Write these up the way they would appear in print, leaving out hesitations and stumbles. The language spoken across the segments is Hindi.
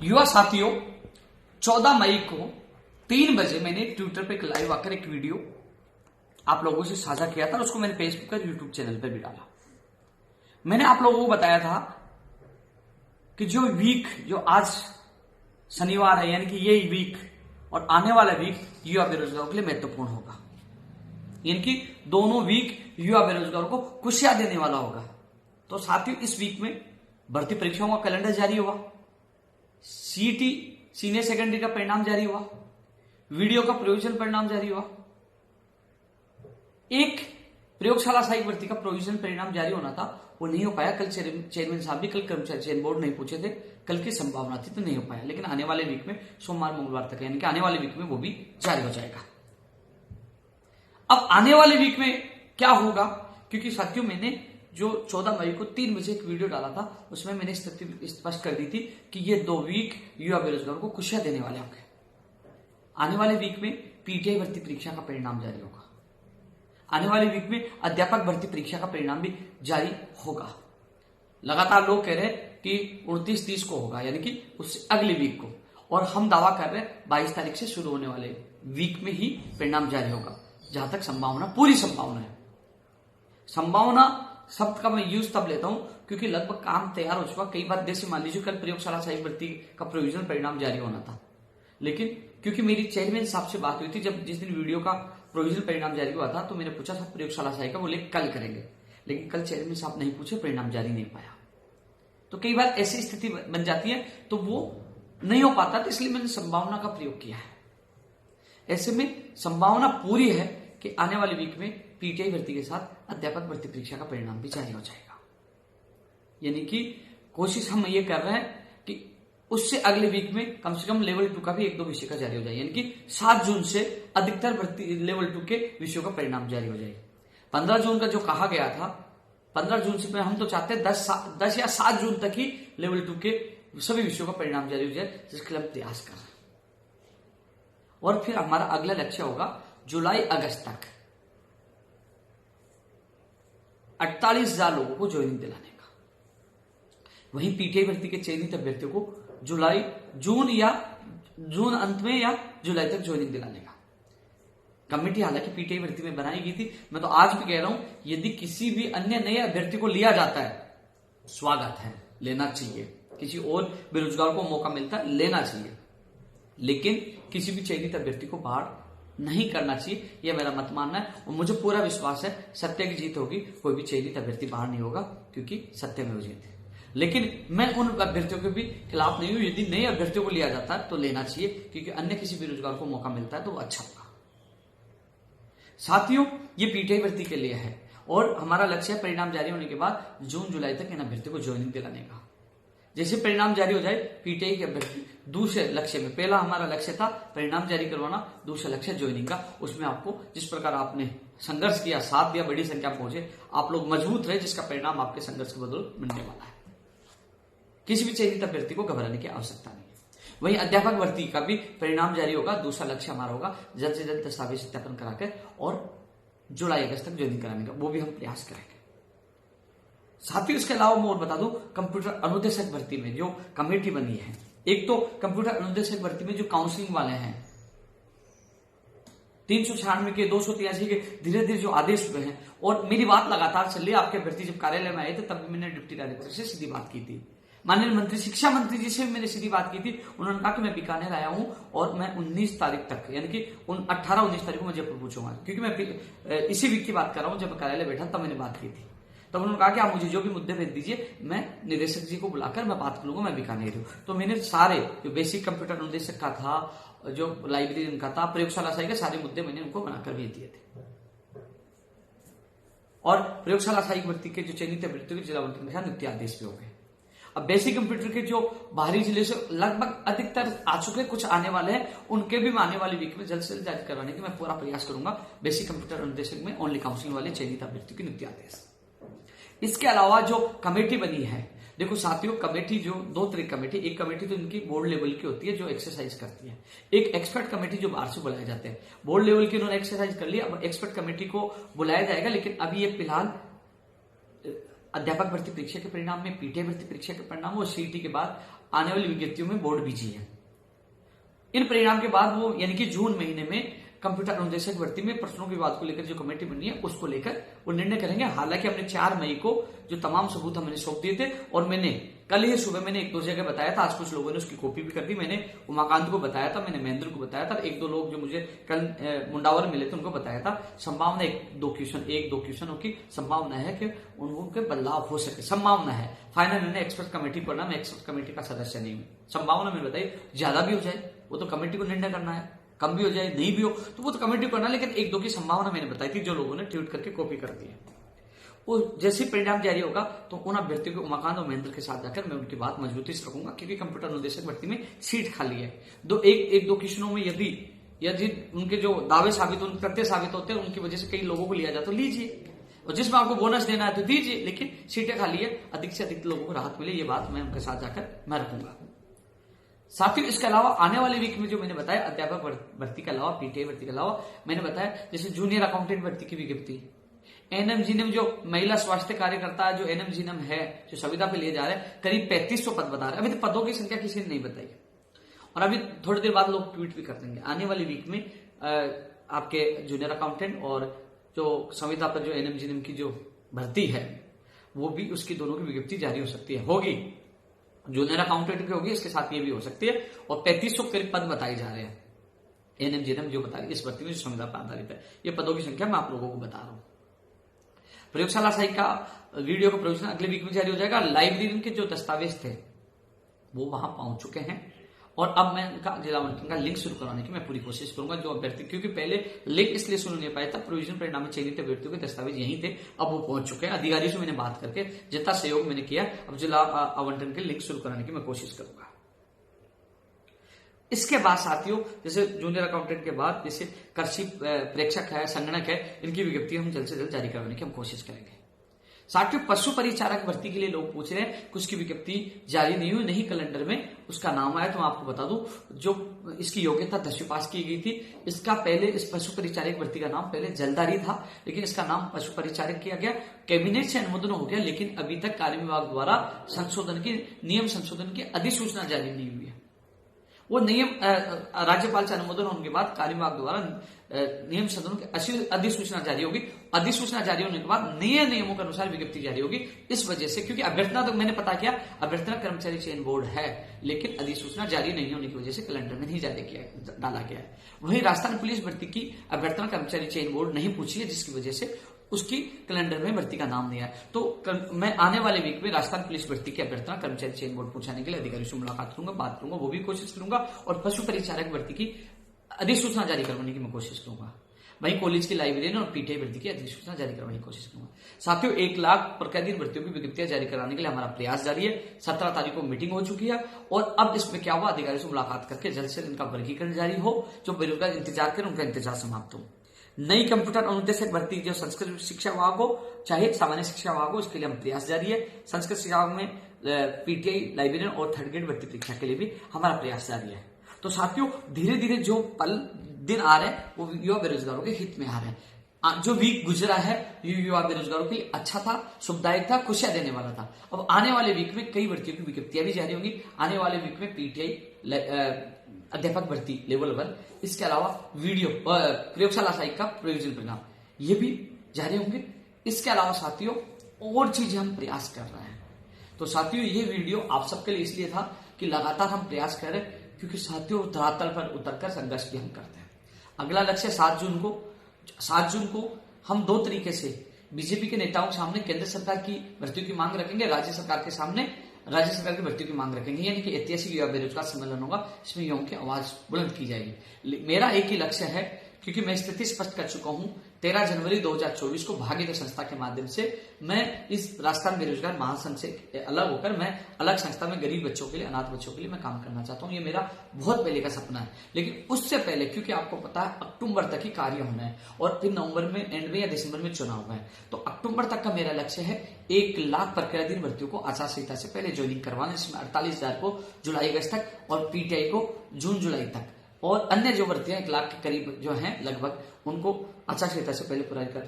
युवा साथियों, 14 मई को 3 बजे मैंने ट्विटर पे लाइव आकर एक वीडियो आप लोगों से साझा किया था और उसको मैंने फेसबुक और यूट्यूब चैनल पर भी डाला। मैंने आप लोगों को बताया था कि जो आज शनिवार है, यानी कि ये वीक और आने वाला वीक युवा बेरोजगारों के लिए महत्वपूर्ण होगा। यानी कि दोनों वीक युवा बेरोजगारों को खुशियां देने वाला होगा। तो साथियों, इस वीक में भर्ती परीक्षाओं का कैलेंडर जारी हुआ, सीईटी सीनियर सेकेंडरी का परिणाम जारी हुआ, वीडियो का प्रोविजन परिणाम जारी हुआ। एक प्रयोगशाला सहायक भर्ती का प्रोविजन परिणाम जारी होना था, वो नहीं हो पाया। कल चेयरमैन साहब भी, कल कर्मचारी चयन बोर्ड नहीं पूछे थे, कल की संभावना थी तो नहीं हो पाया। लेकिन आने वाले वीक में सोमवार मंगलवार तक, यानी कि आने वाले वीक में वो भी जारी हो जाएगा। अब आने वाले वीक में क्या होगा, क्योंकि साथियों मैंने जो 14 मई को 3 बजे एक वीडियो डाला था, उसमें मैंने स्थिति स्पष्ट कर दी थी कि ये 2 वीक युवा बेरोजगारों को खुशियां देने वाले होंगे। आने वाले वीक में पीटीआई भर्ती परीक्षा का परिणाम जारी होगा। आने वाले वीक में अध्यापक भर्ती परीक्षा का परिणाम भी जारी होगा। लगातार लोग कह रहे हैं कि 29-30 को होगा, यानी कि उससे अगले वीक को, और हम दावा कर रहे हैं 22 तारीख से शुरू होने वाले वीक में ही परिणाम जारी होगा। जहां तक संभावना, पूरी संभावना है। संभावना शब्द का मैं यूज तब लेता हूं क्योंकि लगभग काम तैयार हो चुका। कई बार जैसे मान लीजिए कल प्रयोगशाला सहायक भर्ती का प्रोविजनल परिणाम जारी होना था, लेकिन क्योंकि मेरी चेयरमैन साहब से बात हुई थी जिस दिन वीडियो का प्रोविजनल परिणाम जारी हुआ था, तो मैंने पूछा था प्रयोगशाला सहायक का, बोले कल करेंगे। लेकिन कल चेयरमैन साहब नहीं पूछे, परिणाम जारी नहीं पाया। तो कई बार ऐसी स्थिति बन जाती है तो वो नहीं हो पाता, तो इसलिए मैंने संभावना का प्रयोग किया है। ऐसे में संभावना पूरी है कि आने वाले वीक में पीटीआई भर्ती के साथ अध्यापक भर्ती परीक्षा का परिणाम भी जारी हो जाएगा। यानी कि कोशिश हम ये कर रहे हैं कि उससे अगले वीक में कम से कम लेवल 2 का भी 1-2 विषय का जारी हो जाए। यानी कि 7 जून से अधिकतर भर्ती लेवल 2 के विषयों का परिणाम जारी हो जाए। 15 जून का जो कहा गया था, 15 जून से हम तो चाहते हैं 10 या 7 जून तक ही लेवल 2 के सभी विषयों का परिणाम जारी हो जाए, जिसके लिए हम प्रयास कर रहे हैं। और फिर हमारा अगला लक्ष्य होगा जुलाई-अगस्त तक 48,000 लोगों को ज्वाइनिंग दिलाने का। वहीं पीटीआई भर्ती के चयनित अभ्यर्थियों को जून अंत में या जुलाई तक ज्वाइनिंग दिलाने का। कमेटी हालांकि पीटीआई भर्ती में बनाई गई थी। मैं तो आज भी कह रहा हूं, यदि किसी भी अन्य नए अभ्यर्थी को लिया जाता है, स्वागत है, लेना चाहिए। किसी और बेरोजगार को मौका मिलता है, लेना चाहिए। लेकिन किसी भी चयनित अभ्यर्थी को बाहर नहीं करना चाहिए, यह मेरा मत मानना है। और मुझे पूरा विश्वास है सत्य की जीत होगी। कोई भी चयनित अभ्यर्थी बाहर नहीं होगा, क्योंकि सत्य में जीत है। लेकिन मैं उन अभ्यर्थियों के भी खिलाफ नहीं हूं। यदि नए अभ्यर्थियों को लिया जाता है तो लेना चाहिए, क्योंकि अन्य किसी बेरोजगार को मौका मिलता है तो वो अच्छा होगा। साथियों, ये पीटीआई भर्ती के लिए है और हमारा लक्ष्य है परिणाम जारी होने के बाद जून-जुलाई तक इन अभ्यर्थियों को ज्वाइनिंग दिलाने का। जैसे परिणाम जारी हो जाए, पीटीआई के अभ्यर्थी दूसरे लक्ष्य में, पहला हमारा लक्ष्य था परिणाम जारी करवाना, दूसरा लक्ष्य ज्वाइनिंग का। उसमें आपको जिस प्रकार आपने संघर्ष किया, साथ दिया, बड़ी संख्या में पहुंचे, आप लोग मजबूत रहे, जिसका परिणाम आपके संघर्ष के बदौलत मिलने वाला है। किसी भी चयनित अभ्यर्थी को घबराने की आवश्यकता नहीं है। वहीं अध्यापक भर्ती का भी परिणाम जारी होगा। दूसरा लक्ष्य हमारा होगा जल्द से जल्द दस्तावेज सत्यापन कराकर और जुलाई-अगस्त तक ज्वाइनिंग कराने का, वो भी हम प्रयास करेंगे। साथ ही इसके अलावा मैं और बता दूं, कंप्यूटर अनुदेशक भर्ती में जो कमेटी बनी है, एक तो कंप्यूटर अनुदेशक भर्ती में जो काउंसलिंग वाले हैं, 396 के, 283 के धीरे धीरे जो आदेश हुए हैं, और मेरी बात लगातार चल रही है। आपके अभ्यर्थी जब कार्यालय में आए थे तब मैंने डिप्टी डायरेक्टर से सीधी बात की थी। माननीय मंत्री, शिक्षा मंत्री जी से भी मैंने सीधी बात की थी। उन्होंने कहा कि मैं बीकानेर आया हूं और मैं 19 तारीख तक, यानी कि 18-19 तारीख को मैं जयपुर पहुंचूंगा। क्योंकि मैं इसी वीक की बात कर रहा हूं, जब मैं कार्यालय बैठा तब मैंने बात की थी। तब उन्होंने कहा कि आप मुझे जो भी मुद्दे भेज दीजिए, मैं निदेशक जी को बुलाकर मैं बात कर लूंगा, मैं बीकानेर हूं। तो मैंने सारे जो बेसिक कंप्यूटर अनुदेशक का था, जो लाइब्रेरी का था, प्रयोगशाला सहायक के सारे मुद्दे मैंने उनको बनाकर भेज दिए थे। और प्रयोगशाला सहायक भर्ती के जो चयनित अभ्यर्थियों के जिला मंत्री नियुक्ति आदेश भी हो गए। अब बेसिक कंप्यूटर के जो बाहरी जिले से लगभग अधिकतर आ चुके हैं, कुछ आने वाले हैं, उनके भी आने वाले वीक में जल्द से जल्द जारी करवाने की मैं पूरा प्रयास करूंगा। बेसिक कंप्यूटर अनुदेशक में ओनली काउंसिलिंग वाले चयनित अभ्यर्थियों की नियुक्ति आदेश। इसके अलावा जो कमेटी बनी है, देखो साथियों, कमेटी जो 2 तरह की कमेटी, एक कमेटी तो इनकी बोर्ड लेवल की होती है जो एक्सरसाइज करती है, एक एक्सपर्ट कमेटी जो बाहर से बुलाए जाते हैं। बोर्ड लेवल की उन्होंने एक्सरसाइज कर लिया, अब एक्सपर्ट कमेटी को बुलाया जाएगा। लेकिन अभी ये फिलहाल अध्यापक भर्ती परीक्षा के परिणाम में, पीटीआई भर्ती परीक्षा के परिणाम और सीईटी के बाद आने वाली विज्ञप्तियों में बोर्ड बिजी है। इन परिणाम के बाद वो यानी कि जून महीने में कंप्यूटर अनुदेशक भर्ती में प्रश्नों की बात को लेकर जो कमेटी बनी है उसको लेकर वो निर्णय करेंगे। हालांकि हमने 4 मई को जो तमाम सबूत हमने सौंप दिए थे और मैंने कल ही सुबह मैंने 1-2 जगह बताया था, आज कुछ लोगों ने उसकी कॉपी भी कर दी। मैंने उमाकांत को बताया था, मैंने महेंद्र को बताया था, 1-2 लोग जो मुझे कल मुंडावर मिले थे उनको बताया था। संभावना 1-2 क्वेश्चनों की संभावना है कि उनके बदलाव हो सके, संभावना है। फाइनल निर्णय एक्सपर्ट कमेटी पर ना, मैं एक्सपर्ट कमेटी का सदस्य नहीं हूँ। संभावना मैंने बताई, ज्यादा भी हो जाए वो तो कमेटी को निर्णय करना है, कम भी हो जाए नहीं भी हो तो वो तो कमेटी को करना, लेकिन 1-2 की संभावना मैंने बताई थी जो लोगों ने ट्वीट करके कॉपी कर दी है। वो जैसे परिणाम जारी होगा तो उन अभ्यर्थियों को उमाकांत और महेंद्र के साथ जाकर मैं उनकी बात मजबूती से रखूंगा, क्योंकि कंप्यूटर अनुदेशक भर्ती में सीट खाली है। 1-2 क्वेश्चनों में यदि उनके जो दावे करते साबित होते हैं उनकी वजह से कई लोगों को लिया जाए तो लीजिए, और जिसमें आपको बोनस देना है तो दीजिए, लेकिन सीटें खाली है, अधिक से अधिक लोगों को राहत मिले, ये बात मैं उनके साथ जाकर मैं रखूंगा। साथियों, इसके अलावा आने वाले वीक में जो मैंने बताया अध्यापक भर्ती के अलावा, पीटीआई भर्ती के अलावा मैंने बताया जैसे जूनियर अकाउंटेंट भर्ती की विज्ञप्ति, एनएम जो महिला स्वास्थ्य कार्यकर्ता जो एनएम है जो संविदा पे लिए जा रहे हैं, करीब 3500 पद बता रहे हैं। अभी तो पदों की संख्या किसी ने नहीं बताई और अभी थोड़ी देर बाद लोग ट्वीट भी कर देंगे। आने वाली वीक में आपके जूनियर अकाउंटेंट और जो संविदा पर जो एनएम की जो भर्ती है वो भी, उसकी दोनों की विज्ञप्ति जारी हो सकती है, होगी। जूनियर अकाउंटेंट की होगी, इसके साथ ये भी हो सकती है। और 3500 करीब पद बताए जा रहे हैं एनएम जो बता रही है इस भर्ती में जो संविदा पर आधारित है। ये पदों की संख्या मैं आप लोगों को बता रहा हूं। प्रयोगशाला साइट का वीडियो का प्रोविजन अगले वीक में जारी हो जाएगा। लाइब्रेरी के जो दस्तावेज थे वो वहां पहुंच चुके हैं और अब मैं इनका जिला आवंटन का लिंक शुरू करवाने की मैं पूरी कोशिश करूंगा। जो अभ्यर्थी, क्योंकि पहले लिंक इसलिए शुरू नहीं पाया था, प्रोविजन परिणाम में चयनित अभ्यर्थियों के दस्तावेज यहीं थे, अब वो पहुंच चुके हैं। अधिकारियों से मैंने बात करके जितना सहयोग मैंने किया, अब जिला आवंटन के लिंक शुरू कराने की मैं कोशिश करूंगा। इसके बाद साथियों, जैसे जूनियर अकाउंटेंट के बाद जैसे कृषि प्रेक्षक है, संगणक है, इनकी विज्ञप्ति हम जल्द से जल्द जारी करवाने की हम कोशिश करेंगे। साथियों, पशु परिचारक भर्ती के लिए लोग पूछ रहे हैं, कुछ की विज्ञप्ति जारी नहीं हुई, नहीं कैलेंडर में उसका नाम आया। तो मैं आपको बता दूं, जो इसकी योग्यता 10वीं पास की गई थी, इसका पहले इस पशु परिचारक भर्ती का नाम पहले जलदारी था, लेकिन इसका नाम पशु परिचारक किया गया, कैबिनेट से अनुमोदन हो गया, लेकिन अभी तक कार्य विभाग द्वारा नियम संशोधन की अधिसूचना जारी नहीं हुई है। वो नियम राज्यपाल से अनुमोदन होने के बाद कार्य विभाग द्वारा नियम संशोधन की अधिसूचना जारी होगी। अधिसूचना जारी होने के बाद नए नियमों के अनुसार विज्ञप्ति जारी होगी। इस वजह से, क्योंकि अभ्यर्थना तो मैंने पता किया, अभ्यर्थना कर्मचारी चयन बोर्ड है, लेकिन अधिसूचना जारी नहीं होने की वजह से कैलेंडर में नहीं डाला गया है। वहीं राजस्थान पुलिस भर्ती की अभ्यर्थना कर्मचारी चयन बोर्ड नहीं पूछी है, जिसकी वजह से उसकी कैलेंडर में भर्ती का नाम नहीं आया। तो मैं आने वाले वीक में राजस्थान पुलिस भर्ती की अभ्यर्थना कर्मचारी चयन बोर्ड पूछाने के लिए अधिकारियों से मुलाकात करूंगा, बात करूंगा, वो भी कोशिश करूंगा, और पशु परिचारक भर्ती की अधिसूचना जारी करवाने की मैं कोशिश करूंगा। वहीं कॉलेज की लाइब्रेरियन और पीटीआई भर्ती की अधिसूचना जारी करवाने की कोशिश करूंगा। साथियों, 1 लाख प्रकादीन भर्तियों की विज्ञप्तियां जारी कराने के लिए हमारा प्रयास जारी है। 17 तारीख को मीटिंग हो चुकी है और अब इसमें क्या हुआ, अधिकारियों से मुलाकात करके जल्द से इनका वर्गीकरण जारी हो, जो बेरोजगार इंतजार करें उनका इंतजार समाप्त हो। नई कंप्यूटर अनुदेशक भर्ती जो संस्कृत शिक्षा विभाग हो चाहे सामान्य शिक्षा विभाग हो, इसके लिए हम प्रयास जारी है। संस्कृत शिक्षा विभाग में पीटीआई, लाइब्रेरियन और 3rd ग्रेड भर्ती परीक्षा के लिए भी हमारा प्रयास जारी है। तो साथियों, धीरे धीरे जो दिन आ रहे हैं वो युवा बेरोजगारों के हित में आ रहे हैं। जो वीक गुजरा है ये युवा बेरोजगारों के लिए अच्छा था, सुखदायक था, खुशियां देने वाला था। अब आने वाले वीक में कई भर्तियों की विज्ञप्तियां भी जारी होंगी। आने वाले वीक में पीटीआई अध्यापक भर्ती लेवल 1, इसके अलावा वीडियो प्रयोगशाला सहायक का प्रयोजन परिणाम ये भी जारी होंगे। इसके अलावा साथियों और चीजें हम प्रयास कर रहे हैं। तो साथियों, ये वीडियो आप सबके लिए इसलिए था कि लगातार हम प्रयास कर रहे हैं, क्योंकि साथियों धरातल पर उतरकर संघर्ष भी हम करते हैं। अगला लक्ष्य 7 जून को हम 2 तरीके से बीजेपी के नेताओं के सामने केंद्र सरकार की भर्तियों की मांग रखेंगे, राज्य सरकार के सामने राज्य सरकार की भर्तियों की मांग रखेंगे, यानी कि ऐतिहासिक युवा बेरोजगार सम्मेलन होगा। इसमें युवाओं की आवाज बुलंद की जाएगी। मेरा एक ही लक्ष्य है, क्योंकि मैं स्थिति स्पष्ट कर चुका हूं, 13 जनवरी 2024 को भागीरथ संस्था के माध्यम से मैं इस राजस्थान बेरोजगार महासंघ से अलग होकर मैं अलग संस्था में गरीब बच्चों के लिए, अनाथ बच्चों के लिए मैं काम करना चाहता हूं। ये मेरा बहुत पहले का सपना है। लेकिन उससे पहले, क्योंकि आपको पता है अक्टूबर तक ही कार्य होना है और फिर नवंबर में एंड में या दिसंबर में चुनाव है, तो अक्टूबर तक का मेरा लक्ष्य है 1 लाख प्रक्रियाधीन भर्तियों को आचार संहिता से पहले ज्वाइनिंग करवाना, जिसमें 48,000 को जुलाई अगस्त तक और पीटीआई को जून जुलाई तक, और अन्य जो भर्तियां 1 लाख के करीब जो हैं लगभग, उनको आचार संहिता से पहले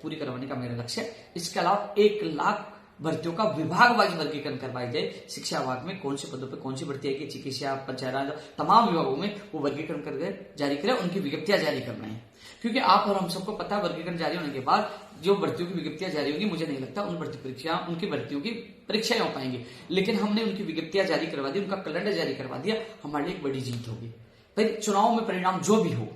पूरी करवाने का मेरा लक्ष्य है। इसके अलावा 1 लाख भर्तियों का विभाग वाइज वर्गीकरण करवाई जाए। शिक्षा विभाग में कौन से पदों पर कौन सी भर्ती आएगी, चिकित्सा, पंचायत, तमाम विभागों में वो वर्गीकरण कर जारी करें, उनकी विज्ञप्तियां जारी करना है। क्योंकि आप और हम सबको पता है वर्गीकरण जारी होने के बाद जो भर्तियों की विज्ञप्तियां जारी होगी, मुझे नहीं लगता उनकी भर्तियों की परीक्षाएं हो पाएंगी। लेकिन हमने उनकी विज्ञप्तियां जारी करवा दी, उनका कैलेंडर जारी करवा दिया, हमारे लिए एक बड़ी जीत होगी। फिर चुनाव में परिणाम जो भी हो,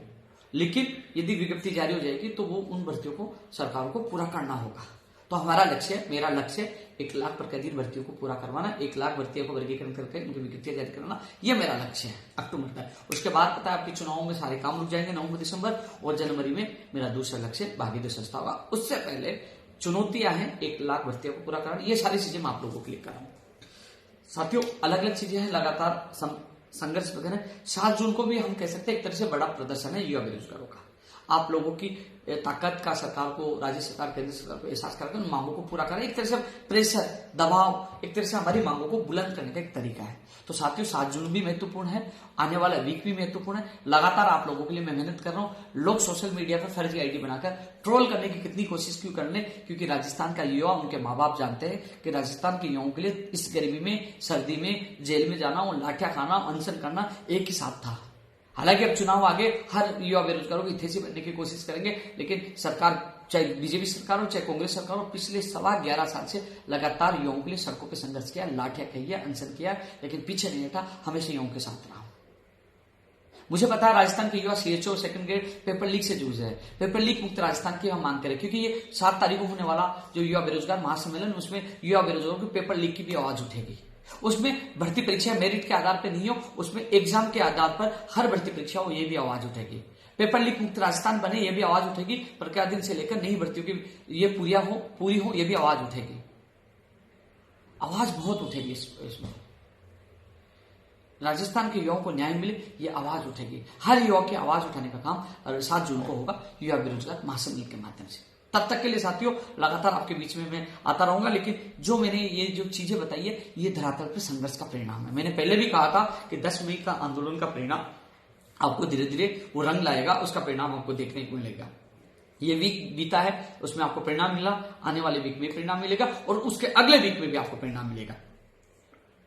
लेकिन यदि विज्ञप्ति जारी हो जाएगी तो वो उन भर्तियों को सरकार को पूरा करना होगा। तो हमारा लक्ष्य, मेरा लक्ष्य 1 लाख पर कैदी भर्तियों को पूरा करवाना, 1 लाख भर्तियों को वर्गीकरण करके उनकी विज्ञप्तियां जारी करना, ये मेरा लक्ष्य है अक्टूबर तक। उसके बाद पता है आपके चुनावों में सारे काम रुक जाएंगे नवंबर दिसंबर, और जनवरी में मेरा दूसरा लक्ष्य भागीदार संस्था होगा। उससे पहले चुनौतियां हैं 1 लाख भर्तियों को पूरा करना, ये सारी चीजें मैं आप लोगों को क्लिक कर रहा हूं। साथियों अलग अलग चीजें हैं, लगातार संघर्ष वगैरह। 7 जून को भी हम कह सकते हैं एक तरह से बड़ा प्रदर्शन है युवा बेरोजगारों का। आप लोगों की ताकत का सरकार को, राज्य सरकार, केंद्र सरकार को एहसास करके उन मांगों को पूरा करना, एक तरह से प्रेशर, दबाव, एक तरह से हमारी मांगों को बुलंद करने का एक तरीका है। तो साथियों 7 जून भी महत्वपूर्ण है, आने वाला वीक भी महत्वपूर्ण है। लगातार आप लोगों के लिए मैं मेहनत कर रहा हूं। लोग सोशल मीडिया पर फर्जी आईडी बनाकर ट्रोल करने की कितनी कोशिश क्यों करने, क्योंकि राजस्थान का युवा, उनके माँ बाप जानते हैं कि राजस्थान के युवाओं के लिए इस गर्मी में, सर्दी में जेल में जाना और लाठियां खाना, अनशन करना एक ही साथ था। हालांकि अब चुनाव आगे हर युवा बेरोजगारों की हितैषी बनने की कोशिश करेंगे, लेकिन सरकार, चाहे बीजेपी सरकार हो चाहे कांग्रेस सरकार हो, पिछले 11.25 साल से लगातार युवाओं के लिए सड़कों पर संघर्ष किया, लाठियां खाई है, अनशन किया, लेकिन पीछे नहीं हटा, हमेशा युवाओं के साथ रहा। मुझे पता है राजस्थान के युवा CHO second grade paper leak से जूझ रहे हैं। पेपर लीक मुक्त राजस्थान की हम मांग करें, क्योंकि ये 7 तारीख को होने वाला जो युवा बेरोजगार महासम्मेलन, उसमें युवा बेरोजगारों की पेपर लीक की भी आवाज उठेगी। उसमें भर्ती परीक्षा मेरिट के आधार पर नहीं हो, उसमें एग्जाम के आधार पर हर भर्ती परीक्षा हो, ये भी आवाज उठेगी। पेपर लीक मुक्त राजस्थान बने, ये भी आवाज उठेगी। प्रक्रिया दिन से लेकर नई भर्तियों की ये पूरी हो, ये भी आवाज उठेगी। आवाज बहुत उठेगी इसमें। राजस्थान के युवाओं को न्याय मिले, ये आवाज उठेगी। हर युवा की आवाज उठाने का काम 7 जून को होगा युवा बेरोजगार महासम्मेलन के माध्यम से। तब तक के लिए साथियों लगातार आपके बीच में मैं आता रहूंगा, लेकिन जो मैंने ये जो चीजें बताई है, ये धरातल पर संघर्ष का परिणाम है। मैंने पहले भी कहा था कि 10 मई का आंदोलन का परिणाम आपको धीरे धीरे वो रंग लाएगा, उसका परिणाम आपको देखने को मिलेगा। ये वीक बीता है, उसमें आपको परिणाम मिला, आने वाले वीक में परिणाम मिलेगा, और उसके अगले वीक में भी आपको परिणाम मिलेगा।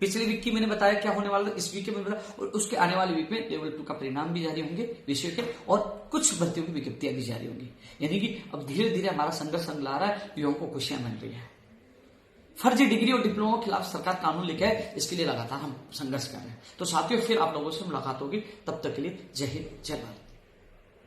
पिछले वीक की मैंने बताया क्या होने वाला था, इस वीक के मैंने बताया, और उसके आने वाले वीक में लेवल 2 का परिणाम भी जारी होंगे विषय के, और कुछ भर्तियों की विज्ञप्तियां भी जारी होंगी। यानी कि अब धीरे धीरे हमारा संघर्ष रंग ला रहा है, युवाओं को खुशियां मिल रही है। फर्जी डिग्री और डिप्लोमा के खिलाफ सरकार कानून लेके आए, इसके लिए लगातार हम संघर्ष कर रहे हैं। तो साथियों फिर आप लोगों से मुलाकात होगी, तब तक के लिए जय हिंद, जय भारत।